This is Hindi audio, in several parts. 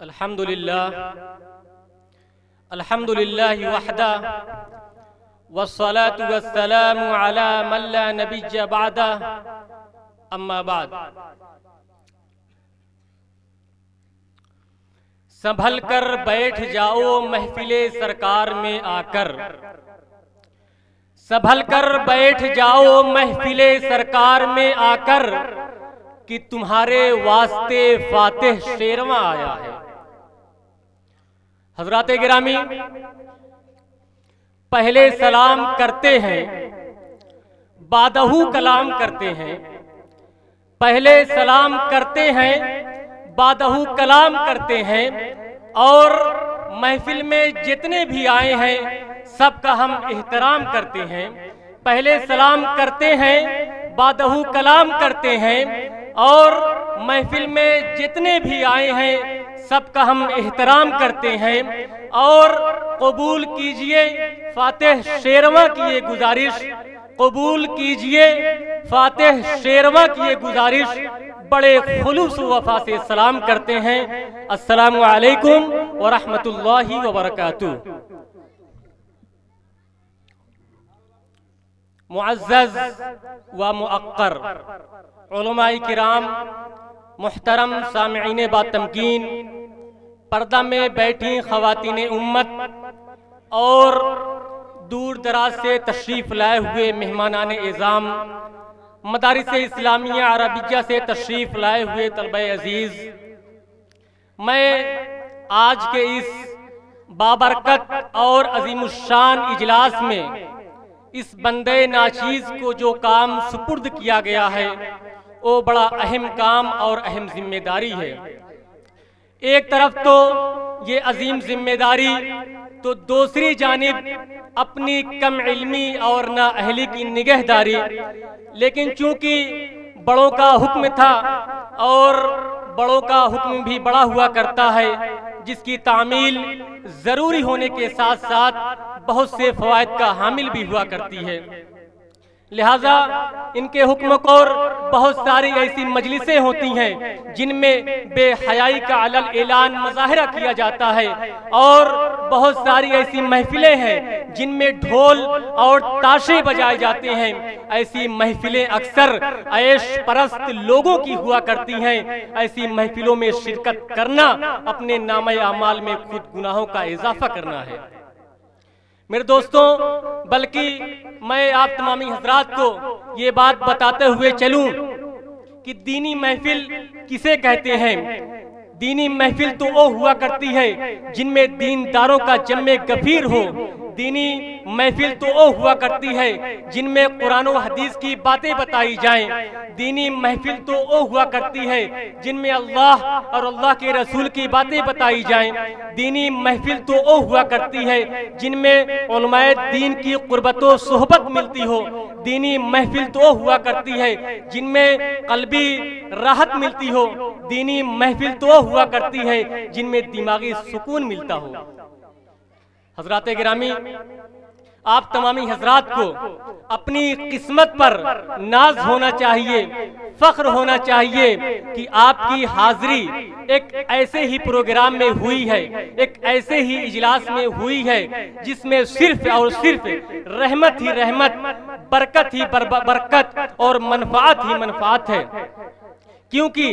अल्हम्दुलिल्लाह वहदा वस्सलातु वस्सलामु अला मन ला नबिय्य बअदा अम्मा बाद। संभल कर बैठ जाओ महफिले सरकार में आकर, संभल कर बैठ जाओ महफिले सरकार में आकर, कि तुम्हारे वास्ते फातेह शेरवा आया है। हजरात गिरामी, पहले सलाम करते हैं, बादहू कलाम करते हैं। पहले सलाम करते हैं, बादहू कलाम करते हैं, और महफिल में जितने भी आए हैं सबका हम एहतराम करते हैं। पहले सलाम करते हैं, बादहू कलाम करते हैं, और महफिल में जितने भी आए हैं सबका हम एहतराम करते हैं। और कबूल कीजिए फातेह शेरवा की ये गुजारिश, कबूल कीजिए फातेह शेरवा की ये गुजारिश। बड़े खुलूस वफा से सलाम करते हैं। अस्सलामु अलैकुम व रहमतुल्लाहि व बरकातुहू। मुअज़्ज़ज़ व मुअक्कर उलमाए किराम, मुहतरम सामिईन बातमकीन, पर्दा में बैठी ख़वातीने उम्मत और दूर दराज से तशरीफ़ लाए हुए मेहमानान इज़ाम, मदारिस इस्लामिया अरबिया से तशरीफ़ लाए हुए तलबे अजीज़, मैं आज के इस बाबरकत और अजीमुश्शान इजलास में इस बंदे नाचीज़ को जो काम सुपुर्द किया गया है वो बड़ा अहम काम और अहम जिम्मेदारी है। एक तरफ तो ये अजीम जिम्मेदारी, तो दूसरी जानिब अपनी कम इल्मी और ना अहली की निगहदारी। लेकिन चूंकि बड़ों का हुक्म था और बड़ों का हुक्म भी बड़ा हुआ करता है, जिसकी तामील जरूरी होने के साथ साथ बहुत से फवायद का हामिल भी हुआ करती है। लिहाजा इनके हुक्म को बहुत सारी ऐसी मजलिसें होती हैं जिनमें बेहयाई का अलल ऐलान मुजाहिरा किया जाता है, और बहुत सारी ऐसी महफिलें हैं जिनमें ढोल और ताशे बजाए जाते हैं। ऐसी महफिलें अक्सर ऐश परस्त लोगों की हुआ करती हैं। ऐसी महफिलों में शिरकत करना अपने नामे अमाल में खुद गुनाहों का इजाफा करना है। मेरे दोस्तों, बल्कि मैं आप तमामी हजरात को ये बात बताते हुए चलूं कि दीनी महफिल किसे कहते हैं। दीनी महफिल तो वो हुआ करती है जिनमें दीनदारों का जम्मे गफीर हो। दीनी महफिल तो वो हुआ करती है जिनमें कुरान और हदीस की बातें बताई जाएं। दीनी महफिल तो वो हुआ करती है जिनमें अल्लाह और अल्लाह के रसूल की बातें बताई जाएं। दीनी महफिल तो वो हुआ करती है जिनमें उलमाए दीन की कुर्बतो सोहबत मिलती हो। दीनी महफिल तो वो हुआ करती है जिनमें कल्बी राहत मिलती हो। दीनी महफिल तो वो हुआ करती है जिनमें दिमागी सुकून मिलता हो। हजरात गिरामी, आप तमामी हजरात को अपनी किस्मत पर नाज होना चाहिए, फख्र होना चाहिए कि आपकी हाजिरी एक ऐसे ही प्रोग्राम में हुई है, एक ऐसे ही इजलास में हुई है जिसमें सिर्फ और सिर्फ रहमत ही रहमत, बरकत ही बरकत और मनफात ही मनफात है। क्योंकि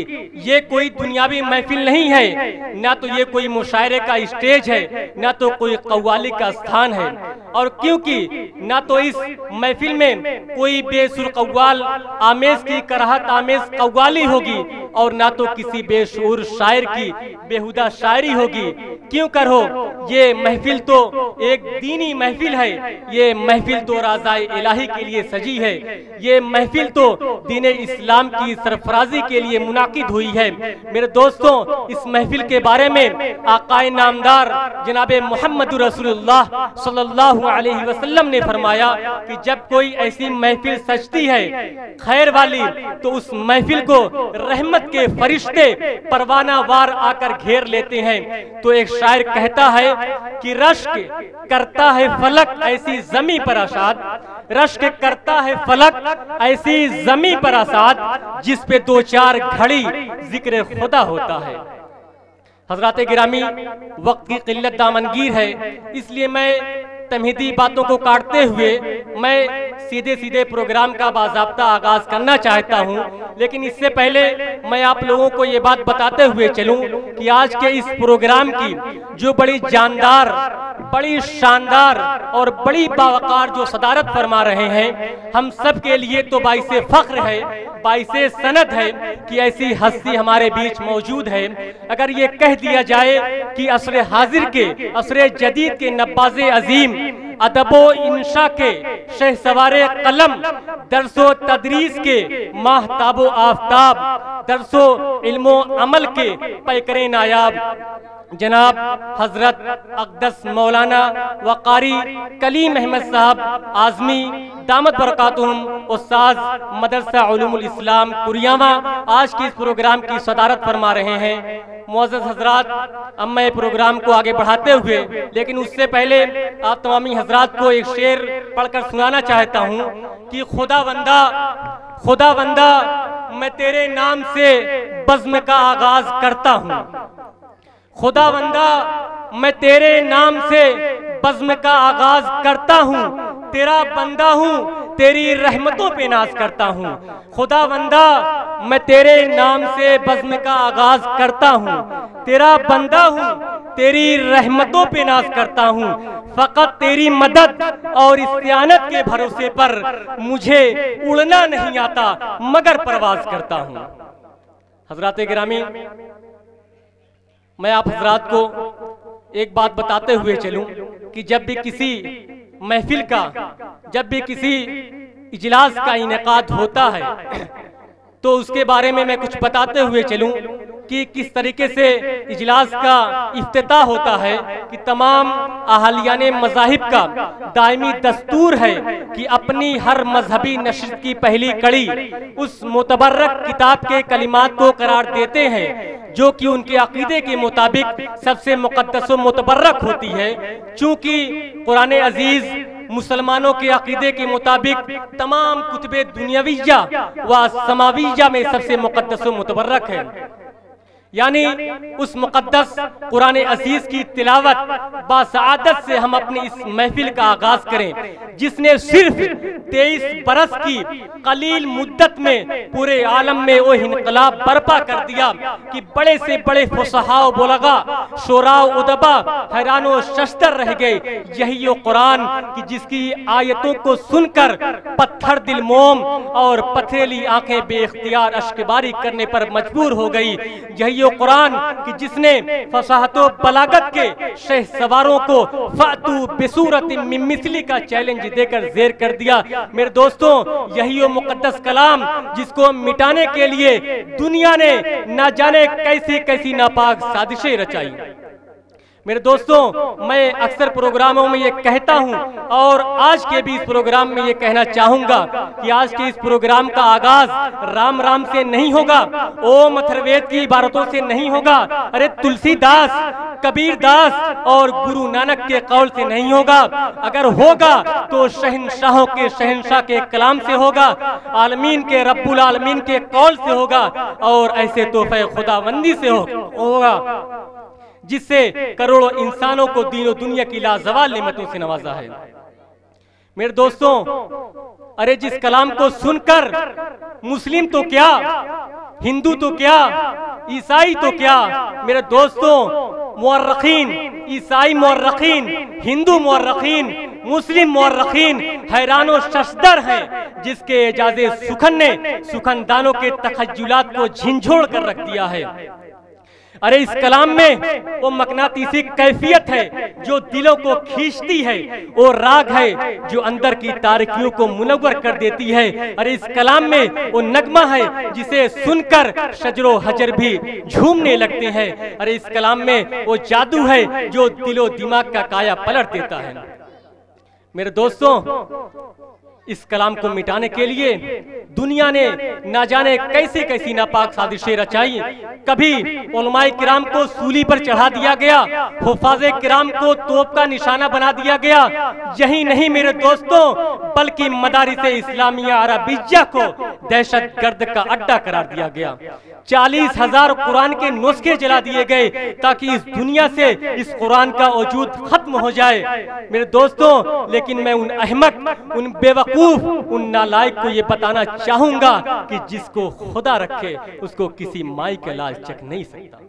ये कोई दुनियावी महफिल नहीं है, ना तो ये कोई मुशायरे का स्टेज है, ना तो कोई कव्वाली का स्थान है। और क्योंकि ना तो इस महफिल में कोई बेसुर कव्वाल आमेज की कराहत आमेज कव्वाली होगी, और ना तो किसी बेशूर शायर की बेहुदा शायरी होगी। क्यों कर हो, ये महफिल तो एक दीनी महफिल है। ये महफिल तो राज़ाए इलाही के लिए सजी है। ये महफिल तो दीने इस्लाम की सरफराजी के लिए मुनाकिद हुई है। मेरे दोस्तों, इस महफिल के बारे में आकाए नामदार जनाबे मोहम्मद रसूलुल्लाह सल्लल्लाहु अलैहि वसल्लम ने फरमाया कि जब कोई ऐसी महफिल सजती है खैर वाली, तो उस महफिल को रहमत के फरिश्ते परवाना वार आकर घेर लेते हैं। तो एक शायर कहता है कि रश्क करता है फलक ऐसी जमी पर आसाद, रश्क करता है फलक ऐसी जमी पर आसाद, जिस पे दो चार घड़ी जिक्र खुदा होता है। हजरात गिरामी, वक्त की किल्लत दामनगीर है, इसलिए मैं तमहीदी बातों को काटते हुए मैं सीधे सीधे प्रोग्राम का बाज़ाब्ता आगाज करना चाहता हूं। लेकिन इससे पहले मैं आप लोगों को ये बात बताते हुए चलूं कि आज के इस प्रोग्राम की जो बड़ी जानदार, बड़ी शानदार और बड़ी बावकार जो सदारत फरमा रहे हैं, हम सब के लिए तो बाइसे फख्र है, बाइसे सनद है कि ऐसी हस्ती हमारे बीच मौजूद है। अगर ये कह दिया जाए कि असरे हाजिर के, असरे जदीद के नब्बाज़े अजीम, अदबो इंशा के शहसवारे कलम, दरसो तदरीस के माहताबो आफ्ताब, दरसो इल्मो अमल के पैकरे नायाब जनाब हजरत अक़दस मौलाना वक़ारी कलीम अहमद साहब आज़मी दामत बरकातुहुम उस्ताद मदरसा उलूम-उल-इस्लाम कुरियावा आज के इस प्रोग्राम की सदारत फरमा रहे हैं। मुअज़्ज़ज़ हज़रात, अब मैं प्रोग्राम को आगे बढ़ाते हुए, लेकिन उससे पहले आप तमामी हज़रात को एक शेर पढ़कर सुनाना चाहता हूँ कि खुदा बंदा मैं तेरे नाम से बज़्म का आगाज करता हूँ, खुदा बंदा मैं तेरे नाम से बज़्म का आगाज करता हूँ, तेरा बंदा हूँ, तेरी रहमतों पे नाज करता हूँ। खुदा बंदा मैं तेरे नाम से बज़्म का आगाज करता हूँ, तेरा बंदा हूँ, तेरी रहमतों पे नाज करता हूँ। फ़कत तेरी मदद और इस्तियानत के भरोसे पर मुझे उड़ना नहीं आता मगर परवाज करता हूँ। हज़रात गिरामी, मैं आप हजरात को एक बात बताते हुए चलूं कि जब भी किसी महफिल का, जब भी किसी इजलास का इनेकाद होता है तो उसके बारे में मैं कुछ बताते हुए चलूं कि किस तरीके से इजलास का इफ्तिताह होता है कि तमाम अहलियाने मज़ाहिब का दायमी दस्तूर है कि अपनी हर मजहबी नशर की पहली कड़ी उस मुतबर्रक किताब के कलिमात को करार देते हैं जो कि उनके अकीदे के मुताबिक सबसे मुक़द्दस व मुतबर्रक होती है। चूँकि कुरान अजीज़ मुसलमानों के अकीदे के मुताबिक तमाम कुतुबे दुनियाविया व समाविया में सबसे मुक़द्दस व मुतबर्रक है, यानी उस मुक़द्दस कुरान अजीज की तिलावत बासआदत से हम अपनी इस महफिल का आगाज करें जिसने सिर्फ 23 बरस की कलील मुद्दत में पूरे आलम में वो इनकलाब बर्पा कर दिया कि बड़े से बड़े फुसहा बुलगा, शोरा उदबा हैरान व शश्तर रह गए। यही वो कुरान कि जिसकी आयतों को सुनकर पत्थर दिल मोम और पथरीली आंखें बेख्तियार अश्कबारी करने पर मजबूर हो गई। यही वो कुरान कि जिसने फसाहतो बलागत के शहसवारों को फातू बिसूरत मिन मिस्ली का चैलेंज देकर जेर कर दिया। मेरे दोस्तों, यही वो मुकद्दस कलाम जिसको मिटाने के लिए दुनिया ने न जाने कैसी कैसी नापाक साजिशें रचाई। मेरे दोस्तों, मैं अक्सर प्रोग्रामों में ये कहता हूँ और आज के भी इस प्रोग्राम में ये कहना चाहूँगा कि आज के इस प्रोग्राम का आगाज राम राम से नहीं होगा, ओम अथर्ववेद की इबारतों से नहीं होगा, अरे तुलसीदास, कबीर दास और गुरु नानक के कौल से नहीं होगा। अगर होगा तो शहनशाहों के शहनशाह के कलाम से होगा, आलमीन के रब्बुल आलमीन के कौल से होगा और ऐसे तोहफे खुदाबंदी से होगा जिससे करोड़ों इंसानों को दीन और दुनिया की लाजवाब नेमतों से नवाजा है। मेरे दोस्तों, अरे जिस कलाम को सुनकर मुस्लिम तो क्या, हिंदू तो क्या, ईसाई तो क्या, मेरे दोस्तों, मुअर्रखीन, ईसाई मुअर्रखीन, हिंदू मुअर्रखीन, मुस्लिम मुअर्रखीन हैरान व शशदर हैं जिसके एजाज़े सुखन ने सुखनदानों के तखज्जुलात को झिंझोड़ कर रख दिया है। अरे इस कलाम में वो मकनातीसी कैफियत है जो दिलों को खींचती है, वो राग है जो अंदर की तारीकियों को मुनव्वर कर देती है। अरे इस कलाम में वो नगमा है जिसे सुनकर शजरो हजर भी झूमने लगते हैं। अरे इस कलाम में वो जादू है जो दिलो दिमाग का काया पलट देता है। मेरे दोस्तों, इस कलाम को मिटाने के लिए दुनिया ने ना जाने कैसी कैसी नापाक साजिशें रचाई। कभी उलमाए किराम को सूली पर चढ़ा दिया गया, हुफाज़े किराम को तोप का निशाना बना दिया गया। यही नहीं मेरे दोस्तों, बल्कि मदारिसे इस्लामिया अरबिया को दहशतगर्द का अड्डा करार दिया गया। 40,000 कुरान के नुस्खे जला दिए गए ताकि इस दुनिया से इस कुरान का वजूद खत्म हो जाए। मेरे दोस्तों, लेकिन मैं उन अहमक, उन बेवकूफ, उन नालायक को ये बताना चाहूंगा कि जिसको खुदा रखे उसको किसी माई का लाल चख नहीं सकता।